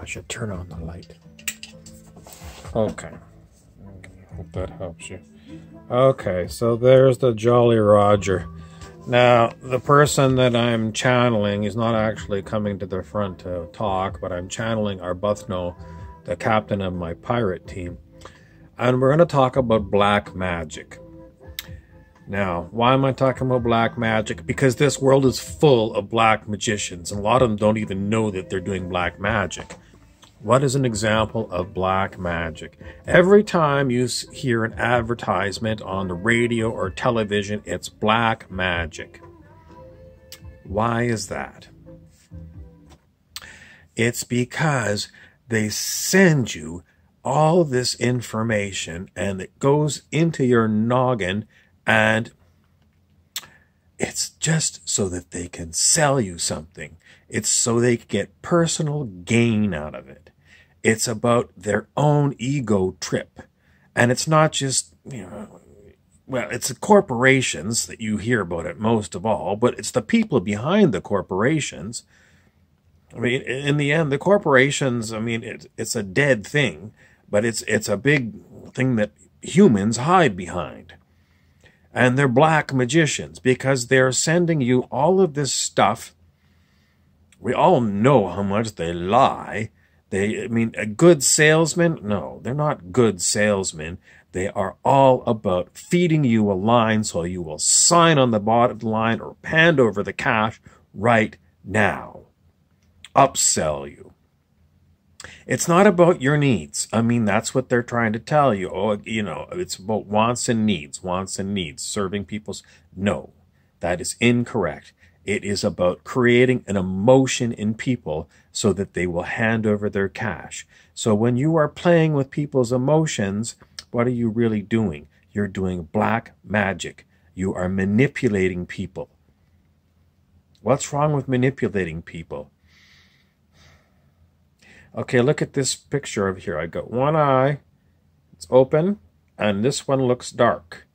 should turn on the light. Okay. Hope that helps you. Okay, so there's the Jolly Roger. Now, the person that I'm channeling is not actually coming to the front to talk, but I'm channeling Arbuthnot, the captain of my pirate team. And we're going to talk about black magic. Now, why am I talking about black magic? Because this world is full of black magicians, and a lot of them don't even know that they're doing black magic. What is an example of black magic? Every time you hear an advertisement on the radio or television, it's black magic. Why is that? It's because they send you all this information and it goes into your noggin, and it's just so that they can sell you something. It's so they can get personal gain out of it. It's about their own ego trip. And it's not just, well, it's the corporations that you hear about it most of all, but it's the people behind the corporations. I mean, in the end, the corporations, I mean, it's a dead thing, but it's a big thing that humans hide behind. And they're black magicians because they're sending you all of this stuff. We all know how much they lie. I mean, a good salesman? No, they're not good salesmen. They are all about feeding you a line so you will sign on the bottom line or hand over the cash right now. Upsell you. It's not about your needs. I mean, that's what they're trying to tell you. Oh, it's about wants and needs, serving people's... No, that is incorrect. It is about creating an emotion in people so that they will hand over their cash. So when you are playing with people's emotions, what are you really doing? You're doing black magic. You are manipulating people. What's wrong with manipulating people? Okay, look at this picture over here. I got one eye, it's open, and this one looks dark.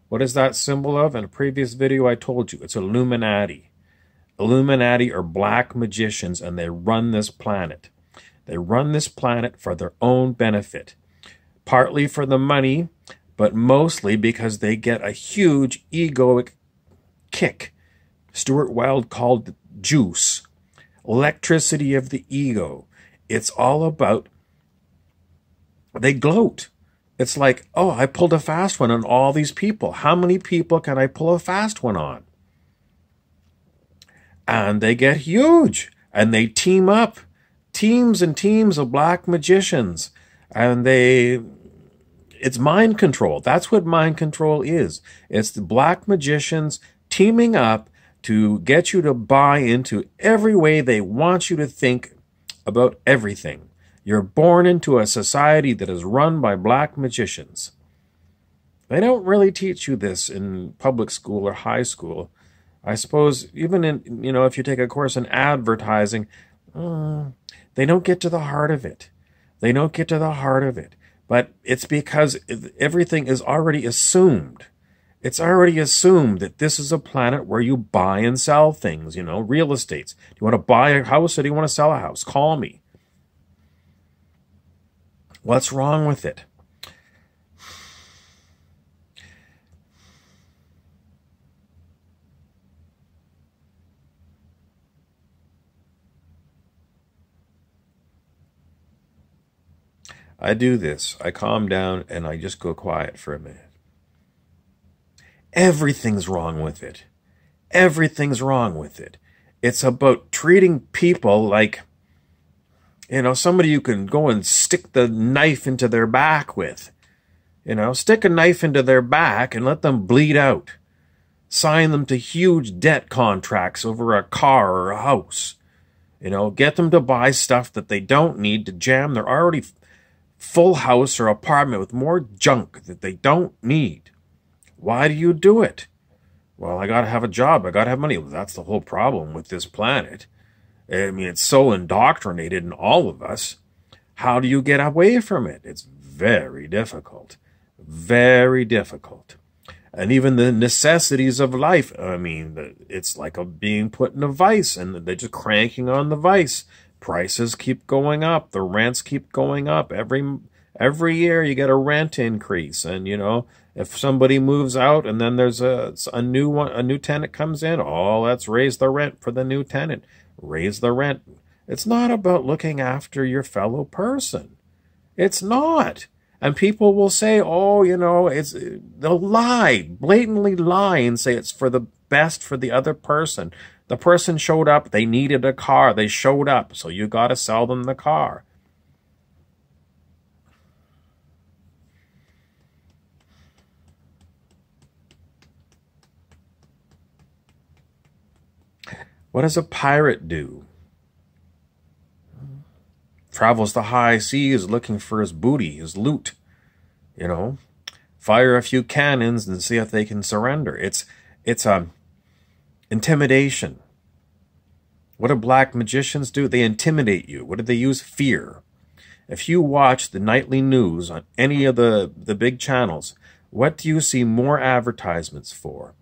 What is that symbol of? In a previous video I told you, it's Illuminati. Illuminati are black magicians, and they run this planet. They run this planet for their own benefit. Partly for the money, but mostly because they get a huge egoic kick. Stuart Wilde called it juice. Electricity of the ego. It's all about, they gloat. It's like, oh, I pulled a fast one on all these people. How many people can I pull a fast one on? And they get huge, and they team up, teams and teams of black magicians, and it's mind control. That's what mind control is. It's the black magicians teaming up to get you to buy into every way they want you to think about everything. You're born into a society that is run by black magicians. They don't really teach you this in public school or high school. I suppose even in, if you take a course in advertising, they don't get to the heart of it. They don't get to the heart of it. But it's because everything is already assumed. It's already assumed that this is a planet where you buy and sell things, real estates. Do you want to buy a house or do you want to sell a house? Call me. What's wrong with it? I do this. I calm down and I just go quiet for a minute. Everything's wrong with it. Everything's wrong with it. It's about treating people like, somebody you can go and stick the knife into their back with. Stick a knife into their back and let them bleed out. Sign them to huge debt contracts over a car or a house. Get them to buy stuff that they don't need to jam their already full house or apartment with more junk that they don't need. Why do you do it? Well, I got to have a job. I got to have money. Well, that's the whole problem with this planet. I mean, it's so indoctrinated in all of us. How do you get away from it? It's very difficult. Very difficult. And even the necessities of life, I mean, it's like being put in a vice, and they're just cranking on the vice, prices keep going up. The rents keep going up. Every year you get a rent increase. And, you know, if somebody moves out and then there's a new tenant comes in, oh, let's raise the rent for the new tenant. Raise the rent. It's not about looking after your fellow person. It's not. And people will say, oh, you know, they'll lie, blatantly lie and say it's for the best for the other person. The person showed up, they needed a car, they showed up, so you got to sell them the car. What does a pirate do? Travels the high seas looking for his booty, his loot. You know, fire a few cannons and see if they can surrender. It's intimidation. What do black magicians do? They intimidate you. What do they use? Fear. If you watch the nightly news on any of the big channels, what do you see more advertisements for?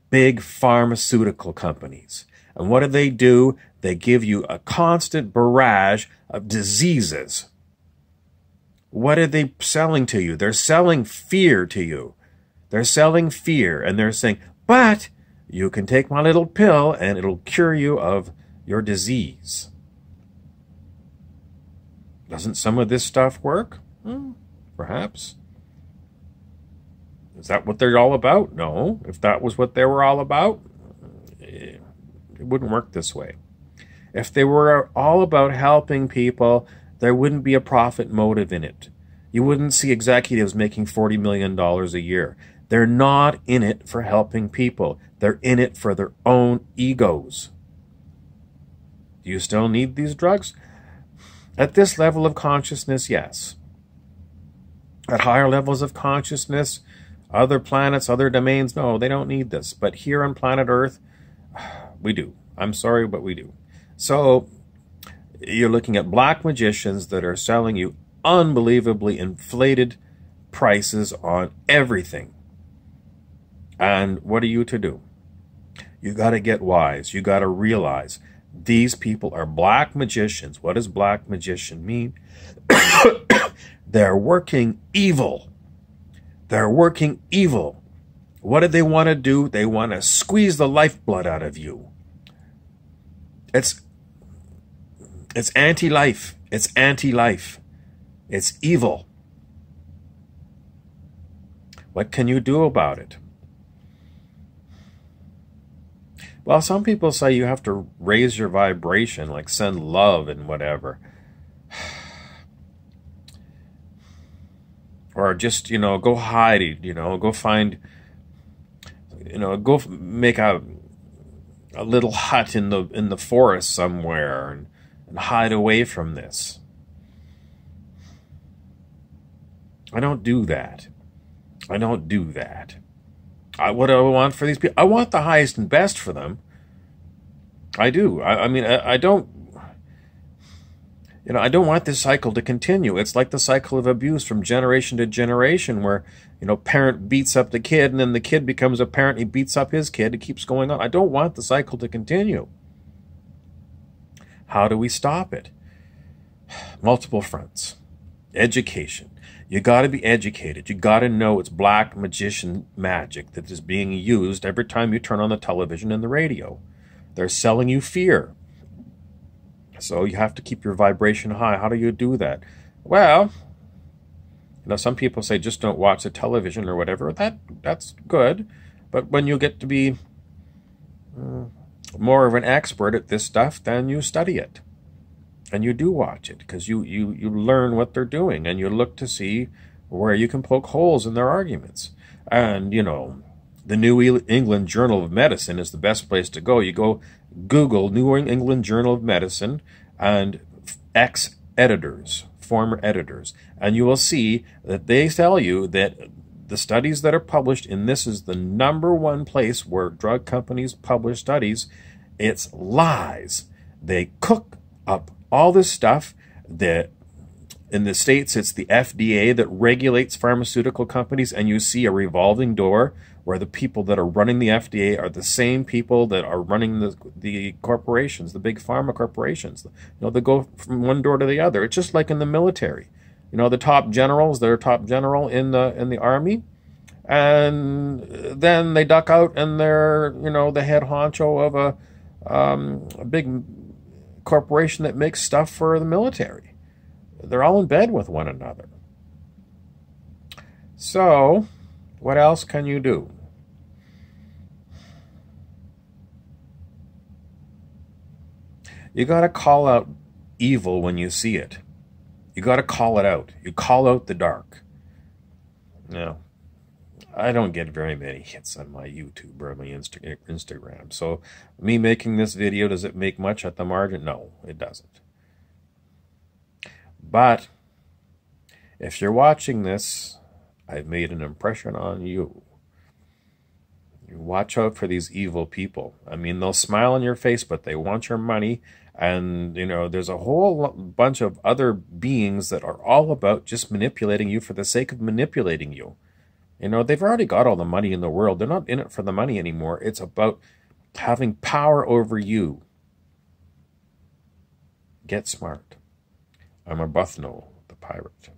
Big pharmaceutical companies. And what do? They give you a constant barrage of diseases. What are they selling to you? They're selling fear to you. They're selling fear, and they're saying, but you can take my little pill and it'll cure you of your disease. Doesn't some of this stuff work? Perhaps. Is that what they're all about? No. If that was what they were all about, it wouldn't work this way. If they were all about helping people, there wouldn't be a profit motive in it. You wouldn't see executives making $40 million a year. They're not in it for helping people. They're in it for their own egos. Do you still need these drugs? At this level of consciousness, yes. At higher levels of consciousness, other planets, other domains, no, they don't need this. But here on planet Earth, we do. I'm sorry, but we do. So you're looking at black magicians that are selling you unbelievably inflated prices on everything. And what are you to do? You got to get wise. You got to realize these people are black magicians. What does black magician mean? They're working evil. They're working evil. What do they want to do? They want to squeeze the lifeblood out of you. It's anti-life. It's anti-life. It's evil. What can you do about it? Well, some people say you have to raise your vibration, like send love and whatever. Or just, you know, go hide, you know, go find, you know, go make a little hut in the forest somewhere and hide away from this. I don't do that. I don't do that. What do I want for these people? I want the highest and best for them. I do. I mean, I don't, you know, I don't want this cycle to continue. It's like the cycle of abuse from generation to generation where, you know, parent beats up the kid and then the kid becomes a parent, he beats up his kid. It keeps going on. I don't want the cycle to continue. How do we stop it? Multiple fronts. Education. You got to be educated. You got to know it's black magician magic that is being used every time you turn on the television and the radio. They're selling you fear. So you have to keep your vibration high. How do you do that? Well, you know, some people say just don't watch the television or whatever. That's good. But when you get to be more of an expert at this stuff, then you study it. And you do watch it because you learn what they're doing and you look to see where you can poke holes in their arguments. And, you know, the New England Journal of Medicine is the best place to go. You go Google New England Journal of Medicine and ex-editors, former editors, and you will see that they tell you that the studies that are published, and this is the #1 place where drug companies publish studies, it's lies. They cook up all this stuff that in the States, it's the FDA that regulates pharmaceutical companies, and you see a revolving door where the people that are running the FDA are the same people that are running the corporations, the big pharma corporations. They go from one door to the other. It's just like in the military. The top generals, they're top general in the army, and then they duck out and they're the head honcho of a big corporation that makes stuff for the military. They're all in bed with one another. So, what else can you do? You got to call out evil when you see it. You got to call it out. You call out the dark. Now, I don't get very many hits on my YouTube or my Instagram. So, me making this video, does it make much at the margin? No, it doesn't. But, if you're watching this, I've made an impression on you. You watch out for these evil people. I mean, they'll smile on your face, but they want your money. And, there's a whole bunch of other beings that are all about just manipulating you for the sake of manipulating you. They've already got all the money in the world. They're not in it for the money anymore. It's about having power over you. Get smart. I'm Arbuthnot, the pirate.